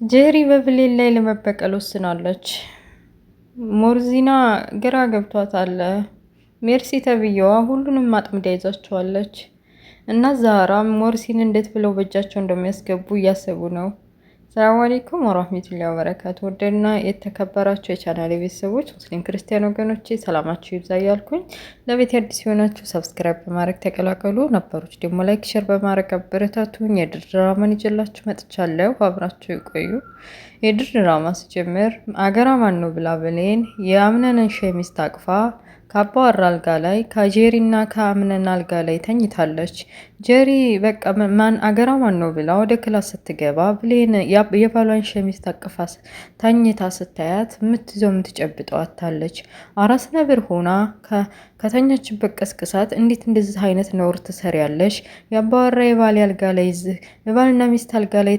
ጄሪ በብሌን ላይ ለመበቀል ወስናለች። ሞርዚና ግራ ገብቷታል። ሜርሲ ተብዬዋ ሁሉንም አጥምዳ ይዛቸዋለች እና ዛራም ሞርሲን እንዴት ብለው በእጃቸው እንደሚያስገቡ እያሰቡ ነው። ሰላም አለይኩም ወራህመቱላሂ ወበረካቱ። ወደና የተከበራችሁ የቻናሌ ቤተሰቦች ሙስሊም ክርስቲያን ወገኖቼ ሰላማችሁ ይብዛ እያልኩኝ ለቤት አዲስ የሆናችሁ ሰብስክራይብ በማድረግ ተቀላቀሉ። ነበሮች ደግሞ ላይክ ሼር በማድረግ አበረታቱኝ። የድር ድራማን ይዤላችሁ መጥቻለሁ። አብራችሁ ይቆዩ። የድር ድራማ ሲጀምር አገራ ማን ነው ብላ ብሌን የአምነንን ሸሚዝ ታቅፋ ከአባወራ አልጋ ላይ ከጄሪና ከአምነን አልጋ ላይ ተኝታለች። ጄሪ በቃ ማን አገራ ማን ነው ብላ ወደ ክላስ ስትገባ ብሌን የባሏን ሸሚዝ ታቅፋ ተኝታ ስታያት የምትይዘው የምትጨብጠው አታለች። አራስ ነብር ሆና ከተኛችበት ቀስቅሳት እንዴት እንደዚህ አይነት ነውር ትሰሪያለሽ? የአባወራ የባሌ አልጋ ላይ የባልና ሚስት አልጋ ላይ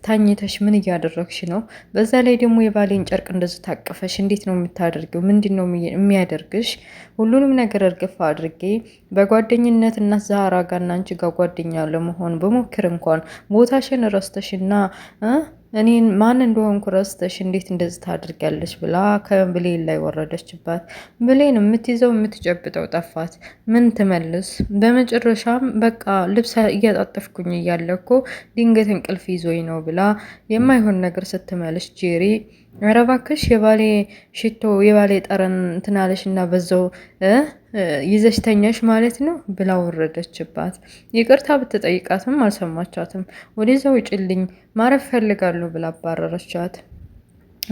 ታኝተሽ ምን እያደረግሽ ነው? በዛ ላይ ደግሞ የባሌን ጨርቅ እንደዚህ ታቅፈሽ እንዴት ነው የምታደርገው? ምንድን ነው የሚያደርግሽ? ሁሉንም ነገር እርግፍ አድርጌ በጓደኝነት እና ዛራ ጋር እና አንቺ ጋር ጓደኛ ለመሆን በሞክር እንኳን ቦታሽን ረስተሽና እኔን ማን እንደሆንኩ ረስተሽ እንዴት እንደዚህ ታድርጊያለሽ ብላ ከብሌን ላይ ወረደችባት። ብሌን የምትይዘው የምትጨብጠው ጠፋት። ምን ትመልስ? በመጨረሻም በቃ ልብስ እያጣጠፍኩኝ እያለ እኮ ድንገት እንቅልፍ ይዞኝ ነው ብላ የማይሆን ነገር ስትመልስ ጄሪ ኧረ እባክሽ የባሌ ሽቶ የባሌ ጠረን ትናለሽ እና በዛው ይዘሽ ተኛሽ ማለት ነው ብላ ወረደችባት። ይቅርታ ብትጠይቃትም አልሰማቻትም። ወደዛ ውጭልኝ ማረፍ ፈልጋለሁ ብላ አባረረቻት።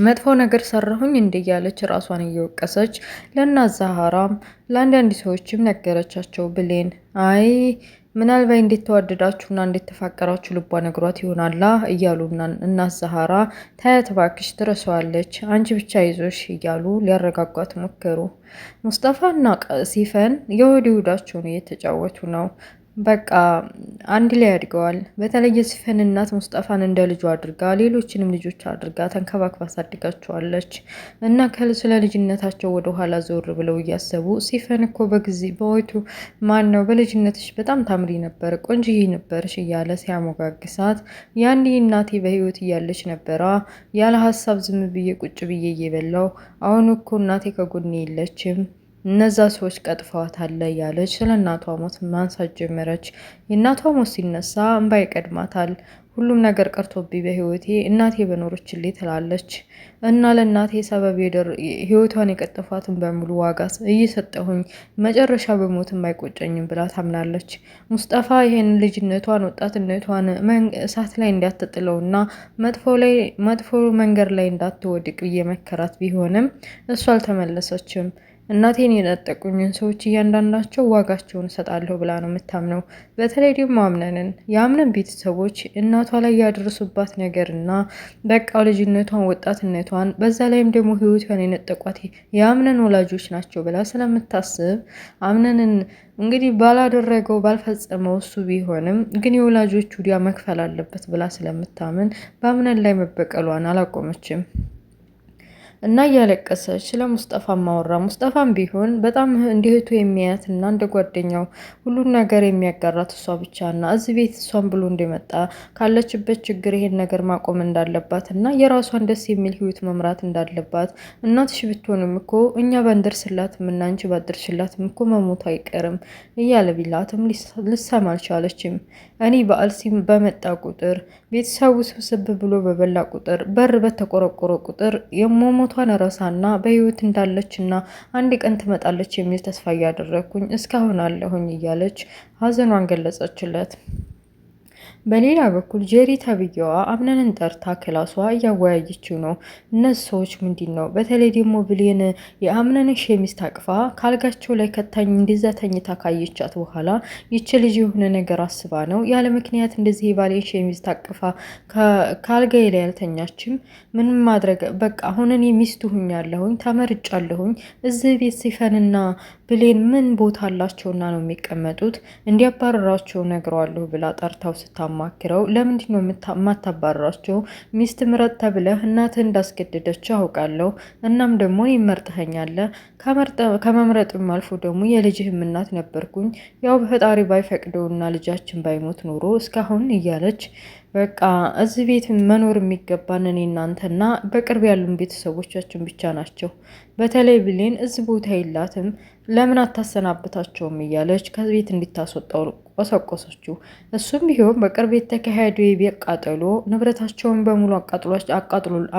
መጥፎ ነገር ሰራሁኝ እንዲያለች ራሷን እየወቀሰች ለእናት ዛሃራም ለአንዳንድ ሰዎችም ነገረቻቸው። ብሌን አይ ምናልባት እንዴት ተዋደዳችሁና እንዴት ተፋቀራችሁ ልቧ ነግሯት ይሆናላ እያሉና እናት ዛሃራ ታያት እባክሽ ትረሳዋለች፣ አንቺ ብቻ ይዞሽ እያሉ ሊያረጋጓት ሞከሩ። ሙስጠፋና ሲፈን የወዲሁዳቸውን እየተጫወቱ ነው። በቃ አንድ ላይ አድገዋል። በተለየ ሲፈን እናት ሙስጠፋን እንደ ልጇ አድርጋ ሌሎችንም ልጆች አድርጋ ተንከባክባ አሳድጋቸዋለች እና ስለ ልጅነታቸው ወደ ኋላ ዞር ብለው እያሰቡ ሲፈን እኮ በጊዜ በወይቱ ማን ነው በልጅነትሽ በጣም ታምሪ ነበር፣ ቆንጅዬ ነበርሽ እያለ ሲያሞጋግሳት ያንዴ እናቴ በህይወት እያለች ነበራ ያለ ሀሳብ ዝም ብዬ ቁጭ ብዬ እየበላው አሁን እኮ እናቴ ከጎኔ የለችም እነዛ ሰዎች ቀጥፈዋታል እያለች ስለ እናቷ ሞት ማንሳት ጀመረች። የእናቷ ሞት ሲነሳ እንባ ይቀድማታል። ሁሉም ነገር ቀርቶብኝ በህይወቴ እናቴ በኖረችልኝ ትላለች እና ለእናቴ ሰበብ ህይወቷን የቀጠፏትን በሙሉ ዋጋ እየሰጠሁኝ መጨረሻ በሞትም አይቆጨኝም ብላ ታምናለች። ሙስጠፋ ይሄን ልጅነቷን ወጣትነቷን እሳት ላይ እንዳትጥለውና መጥፎ መንገድ ላይ እንዳትወድቅ እየመከራት ቢሆንም እሷ አልተመለሰችም። እናቴን የነጠቁኝን ሰዎች እያንዳንዳቸው ዋጋቸውን እሰጣለሁ ብላ ነው የምታምነው። በተለይ ደግሞ አምነንን የአምነን ቤተሰቦች እናቷ ላይ ያደረሱባት ነገር እና በቃ ልጅነቷን ወጣትነቷን በዛ ላይም ደግሞ ህይወቷን የነጠቋት የአምነን ወላጆች ናቸው ብላ ስለምታስብ አምነንን እንግዲህ ባላደረገው ባልፈጸመው እሱ ቢሆንም ግን የወላጆቹ ዲያ መክፈል አለበት ብላ ስለምታምን በአምነን ላይ መበቀሏን አላቆመችም። እና እያለቀሰች ስለ ሙስጠፋ ማወራ። ሙስጠፋም ቢሆን በጣም እንዲህቱ የሚያያትና እንደ ጓደኛው ሁሉን ነገር የሚያጋራት እሷ ብቻ እና እዚህ ቤት እሷን ብሎ እንደመጣ ካለችበት ችግር ይሄን ነገር ማቆም እንዳለባት እና የራሷን ደስ የሚል ህይወት መምራት እንዳለባት እናትሽ ብትሆንም እኮ እኛ ባንደርስላትም እና አንቺ ባደርሽላትም እኮ መሞቱ አይቀርም እያለ ቢላትም ልሰማ አልቻለችም። እኔ በዓል በመጣ ቁጥር ቤተሰቡ ስብስብ ብሎ በበላ ቁጥር በር በተቆረቆረ ቁጥር የሞቷን ረሳና በህይወት እንዳለችና አንድ ቀን ትመጣለች የሚል ተስፋ እያደረግኩኝ እስካሁን አለሁኝ እያለች ሀዘኗን ገለጸችለት። በሌላ በኩል ጄሪ ተብዬዋ አምነንን ጠርታ ክላሷ እያወያየችው ነው። እነዚህ ሰዎች ምንድን ነው በተለይ ደግሞ ብሌን የአምነንን ሸሚዝ ታቅፋ ካልጋቸው ላይ ከታኝ እንደዛ ተኝታ ካየቻት በኋላ ይች ልጅ የሆነ ነገር አስባ ነው ያለ ምክንያት እንደዚህ የባሌን ሸሚዝ ታቅፋ ካልጋዬ ላይ ያልተኛችም። ምንም ማድረግ በቃ አሁን እኔ ሚስቱ ሁኛለሁኝ ተመርጫለሁኝ። እዚህ ቤት ሲፈንና ብሌን ምን ቦታ አላቸውና ነው የሚቀመጡት? እንዲያባረራቸው ነግረዋለሁ ብላ ጠርታው ስታማክረው ለምንድን ነው የማታባረራቸው? ሚስት ምረጥ ተብለህ እናትህ እንዳስገደደች አውቃለሁ። እናም ደግሞ ይመርጠኸኛለህ። ከመምረጥም አልፎ ደግሞ የልጅህም እናት ነበርኩኝ። ያው በፈጣሪ ባይፈቅደውና ልጃችን ባይሞት ኖሮ እስካሁን እያለች በቃ እዚህ ቤት መኖር የሚገባን እኔ እናንተና በቅርብ ያሉን ቤተሰቦቻችን ብቻ ናቸው። በተለይ ብሌን እዚህ ቦታ የላትም፣ ለምን አታሰናብታቸውም እያለች ከቤት እንዲታስወጣው ቆሰቆሰችው። እሱም ቢሆን በቅርብ የተካሄደው የቤት ቃጠሎ ንብረታቸውን በሙሉ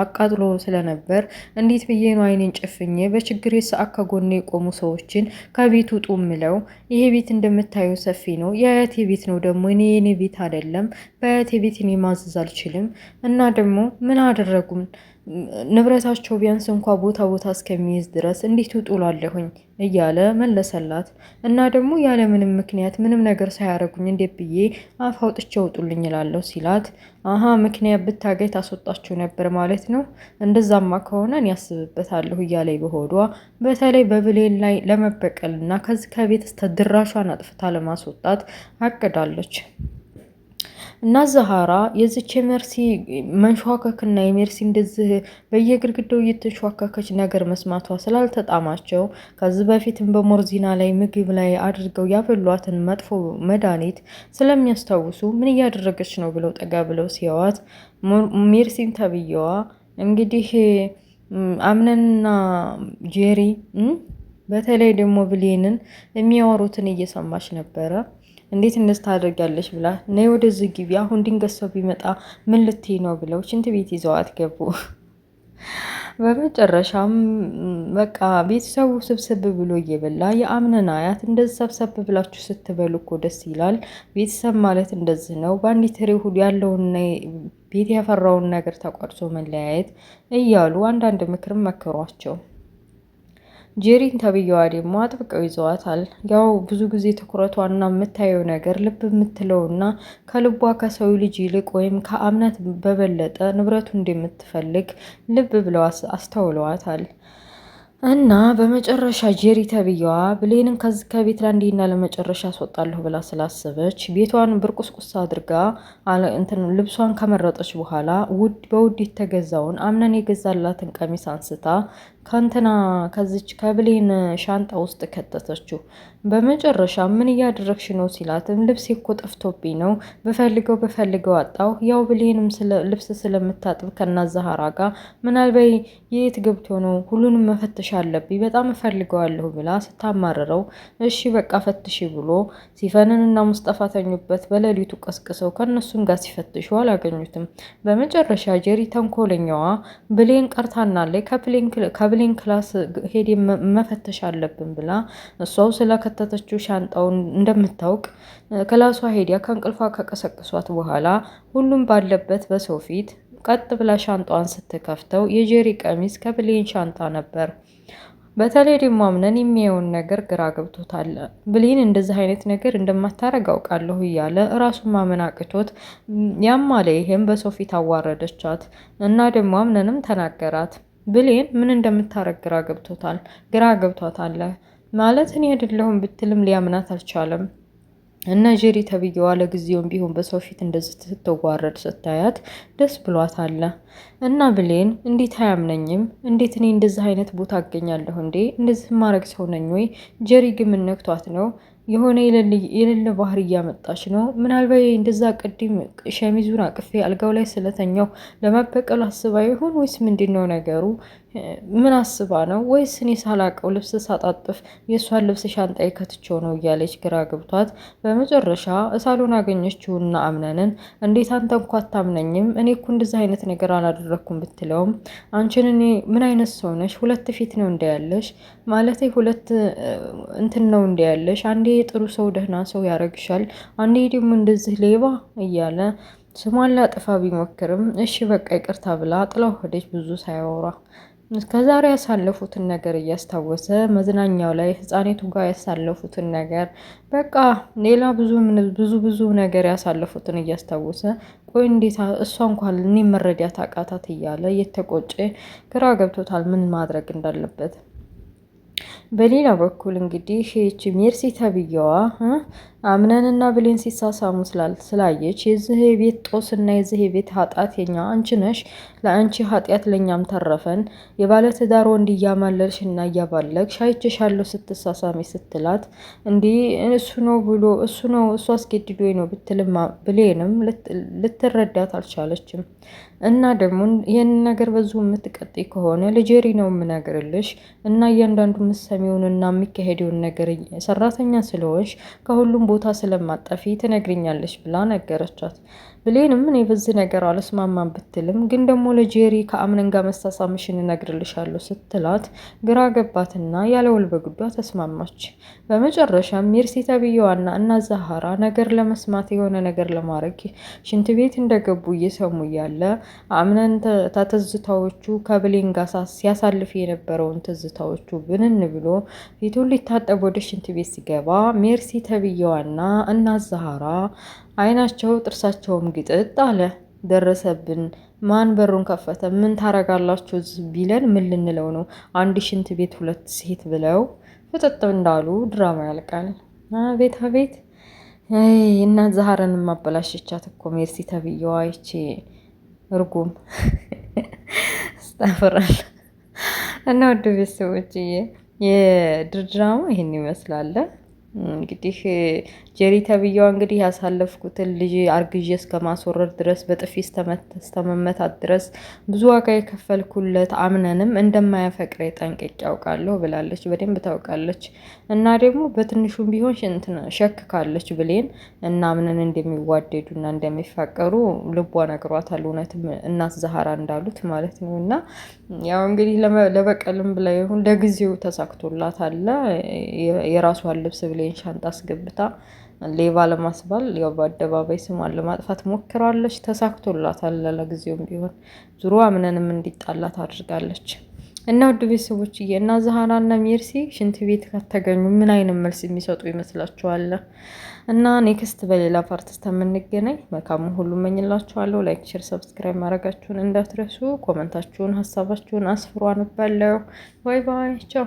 አቃጥሎ ስለነበር እንዴት ብዬ ነው አይኔን ጨፍኜ በችግሬ ሰዓት ከጎኔ የቆሙ ሰዎችን ከቤት ውጡ ምለው? ይሄ ቤት እንደምታየው ሰፊ ነው፣ የአያቴ ቤት ነው ደግሞ የኔ ቤት አይደለም። በአያቴ ቤት እኔ ማዘዝ አልችልም። እና ደግሞ ምን አደረጉም ንብረታቸው ቢያንስ እንኳ ቦታ እስከሚይዝ ድረስ እንዴት ውጡላለሁኝ እያለ መለሰላት። እና ደግሞ ያለ ምንም ምክንያት ምንም ነገር ሳያረጉኝ እንዴት ብዬ አፍ አውጥቼ ውጡልኝ እላለሁ ሲላት፣ አሀ ምክንያት ብታገኝ ታስወጣችሁ ነበር ማለት ነው። እንደዛማ ከሆነ እኔ ያስብበታለሁ እያለኝ በሆዷ በተለይ በብሌን ላይ ለመበቀል እና ከዚህ ከቤት እስከ ድራሿን አጥፍታ ለማስወጣት አቅዳለች። እና ዛሃራ የዚች የሜርሲ መንሸዋከክና የሜርሲ እንደዚህ በየግድግዳው እየተንሸዋከከች ነገር መስማቷ ስላልተጣማቸው ከዚህ በፊትም በሞርዚና ላይ ምግብ ላይ አድርገው ያበሏትን መጥፎ መድኃኒት ስለሚያስታውሱ ምን እያደረገች ነው ብለው ጠጋ ብለው ሲያዋት ሜርሲን ተብዬዋ እንግዲህ አምነንና ጄሪ በተለይ ደግሞ ብሌንን የሚያወሩትን እየሰማች ነበረ። እንዴት እንደዚህ ታደርጊያለሽ ብላ ነይ ወደዚህ ግቢ፣ አሁን ድንገት ሰው ቢመጣ ምን ልትይ ነው ብለው ሽንት ቤት ይዘዋት ገቡ። በመጨረሻም በቃ ቤተሰቡ ስብስብ ብሎ እየበላ የአምነን አያት እንደዚህ ሰብሰብ ብላችሁ ስትበሉ እኮ ደስ ይላል። ቤተሰብ ማለት እንደዚህ ነው። በአንዲት ትሪ ሁሉ ያለውን ቤት ያፈራውን ነገር ተቋርሶ መለያየት እያሉ አንዳንድ ምክርም መከሯቸው። ጄሪን ተብዬዋ ደግሞ አጥብቀው ይዘዋታል። ያው ብዙ ጊዜ ትኩረቷና የምታየው ነገር ልብ የምትለውና ከልቧ ከሰው ልጅ ይልቅ ወይም ከአምነት በበለጠ ንብረቱ እንደምትፈልግ ልብ ብለው አስተውለዋታል። እና በመጨረሻ ጄሪ ተብዬዋ ብሌንን ከዚህ ከቤት ለአንዴና ለመጨረሻ አስወጣለሁ ብላ ስላሰበች ቤቷን ብርቁስቁስ አድርጋ ልብሷን ከመረጠች በኋላ በውድ የተገዛውን አምነን የገዛላትን ቀሚስ አንስታ ከንትና ከዚች ከብሌን ሻንጣ ውስጥ ከተተችው። በመጨረሻ ምን እያደረግሽ ነው ሲላትም ልብስ እኮ ጠፍቶብኝ ነው በፈልገው አጣሁ። ያው ብሌንም ልብስ ስለምታጥብ ከናዛሃራ ጋር ምናልባት የት ገብቶ ነው ሁሉንም መፈተሽ አለብኝ በጣም እፈልገዋለሁ ብላ ስታማረረው እሺ በቃ ፈትሽ ብሎ ሲፈንንና ሙስጠፋ ተኙበት በሌሊቱ ቀስቅሰው ከነሱም ጋር ሲፈትሹ አላገኙትም። በመጨረሻ ጄሪ ተንኮለኛዋ ብሌን ቀርታናለች ከብሌን ክላስ ሄድ መፈተሽ አለብን ብላ እሷው ስለከተተችው ሻንጣውን እንደምታውቅ ክላሷ ሄዲያ ከእንቅልፏ ከቀሰቀሷት በኋላ ሁሉም ባለበት በሰው ፊት ቀጥ ብላ ሻንጣዋን ስትከፍተው የጄሪ ቀሚስ ከብሌን ሻንጣ ነበር። በተለይ ደግሞ አምነን የሚያየውን ነገር ግራ ገብቶታል። ብሌን እንደዚህ አይነት ነገር እንደማታረግ አውቃለሁ እያለ ራሱን ማመን አቅቶት ያማለ ይሄም በሰው ፊት አዋረደቻት እና ደግሞ አምነንም ተናገራት። ብሌን ምን እንደምታረግ ግራ ገብቷታል ማለት እኔ አይደለሁም ብትልም ሊያምናት አልቻለም። እና ጄሪ ተብዬዋ ለጊዜውም ቢሆን በሰው ፊት እንደዚህ ስትዋረድ ስታያት ደስ ብሏታል። እና ብሌን እንዴት አያምነኝም? እንዴት እኔ እንደዚህ አይነት ቦታ አገኛለሁ እንዴ? እንደዚህ ማድረግ ሰው ነኝ ወይ? ጄሪ ግን ምን ነክቷት ነው? የሆነ የሌለ ባህር እያመጣች ነው። ምናልባት እንደዛ ቅድም ሸሚዙን አቅፌ አልጋው ላይ ስለተኛው ለመበቀል አስባ ይሆን ወይስ ምንድነው ነገሩ? ምን አስባ ነው? ወይስ እኔ ሳላቀው ልብስ ሳጣጥፍ የእሷን ልብስ ሻንጣዬ ከትቼው ነው እያለች ግራ ገብቷት በመጨረሻ ሳሎን አገኘችውና አምነንን እንዴት አንተ እንኳ አታምነኝም? እኔ እኮ እንደዚህ አይነት ነገር አላደረኩም ብትለውም አንቺን እኔ ምን አይነት ሰው ነሽ? ሁለት ፊት ነው እንዳያለሽ ማለት ሁለት እንትን ነው እንዳያለሽ። አንዴ ጥሩ ሰው ደህና ሰው ያረግሻል፣ አንዴ ደግሞ እንደዚህ ሌባ እያለ ስሟን ላጥፋ ቢሞክርም እሺ በቃ ይቅርታ ብላ ጥላው ሄደች። ብዙ ሳያወራ እስከዛሬ ያሳለፉትን ነገር እያስታወሰ መዝናኛው ላይ ህፃኔቱ ጋር ያሳለፉትን ነገር በቃ ሌላ ብዙ ነገር ያሳለፉትን እያስታወሰ ቆይ እንዴት እሷ እንኳን እኔ መረዳት አቃታት እያለ እየተቆጨ ግራ ገብቶታል ምን ማድረግ እንዳለበት። በሌላ በኩል እንግዲህ ይህች ሜርሲ ተብዬዋ አምነንና ብሌን ሲሳሳሙ ስላየች የዚህ ቤት ጦስና የዚህ ቤት ኃጢአት የኛ አንቺ ነሽ፣ ለአንቺ ኃጢአት ለኛም ተረፈን፣ የባለትዳር ወንድ እያማለልሽ እና እያባለግሽ አይቼሻለሁ ስትሳሳሚ ስትላት፣ እንዲህ እሱ ነው ብሎ እሱ ነው እሱ አስገድዶኝ ነው ብትልም ብሌንም ልትረዳት አልቻለችም። እና ደግሞ ይህን ነገር በዙ የምትቀጥይ ከሆነ ለጄሪ ነው የምነግርልሽ እና እያንዳንዱ ምሰሚውንና የሚካሄደውን ነገር ሰራተኛ ስለሆንሽ ከሁሉም ቦታ ስለማጠፊ ትነግሪኛለሽ ብላ ነገረቻት። ብሌንም እኔ በዚህ ነገር አልስማማም ብትልም ግን ደግሞ ለጄሪ ከአምነን ጋር መሳሳምሽን እነግርልሻለሁ ስትላት ግራ ገባትና ያለውል በግዷ ተስማማች። በመጨረሻ ሜርሲ ተብዬዋና እና ዛሃራ ነገር ለመስማት የሆነ ነገር ለማድረግ ሽንት ቤት እንደገቡ እየሰሙ እያለ አምነን ተትዝታዎቹ ከብሌን ጋር ሲያሳልፍ የነበረውን ትዝታዎቹ ብንን ብሎ ፊቱን ሊታጠብ ወደ ሽንት ቤት ሲገባ ሜርሲ ተብዬዋና እና ዛሃራ አይናቸው ጥርሳቸውም ግጥጥ አለ። ደረሰብን። ማን በሩን ከፈተ? ምን ታረጋላችሁ ቢለን ምን ልንለው ነው? አንድ ሽንት ቤት ሁለት ሴት ብለው ፍጥጥ እንዳሉ ድራማ ያልቃል። አቤት አቤት! እና ዛሃረን ማበላሸቻት እኮ ሜርሲ ተብዬዋ ይቺ እርጉም አስጠፍራል። እና ወደ ቤተሰቦች የድራማ ይህን ይመስላል። እንግዲህ ጄሪ ተብዬዋ እንግዲህ ያሳለፍኩትን ልጅ አርግዤ እስከ ማስወረድ ድረስ በጥፊ እስከመመታት ድረስ ብዙ ዋጋ የከፈልኩለት አምነንም እንደማያፈቅረ ጠንቅቄ ያውቃለሁ ብላለች። በደንብ ታውቃለች። እና ደግሞ በትንሹም ቢሆን ሸክ ካለች ብሌን እና አምነን እንደሚዋደዱና እንደሚፋቀሩ ልቧ ነግሯታል። እውነትም እናት ዛሃራ እንዳሉት ማለት ነው። እና ያው እንግዲህ ለበቀልም ብላ ይሁን ለጊዜው ተሳክቶላታል። የራሷን ልብስ ብሌን ሻንጣ አስገብታ ሌባ ለማስባል ያው በአደባባይ ስሟን ለማጥፋት ሞክራለች። ተሳክቶላታል። ለጊዜውም ቢሆን ዙሮ አምነንም እንዲጣላት አድርጋለች። እና ውድ ቤተሰቦች እና ዛሃራ እና ሜርሲ ሽንት ቤት ከተገኙ ምን አይነት መልስ የሚሰጡ ይመስላችኋል? እና ኔክስት በሌላ ፓርት እስከምንገናኝ መልካሙን ሁሉ እመኝላችኋለሁ። ላይክ፣ ሼር፣ ሰብስክራይብ ማድረጋችሁን እንዳትረሱ። ኮመንታችሁን፣ ሀሳባችሁን አስፍሩ። አንባለሁ። ባይ ባይ። ቻው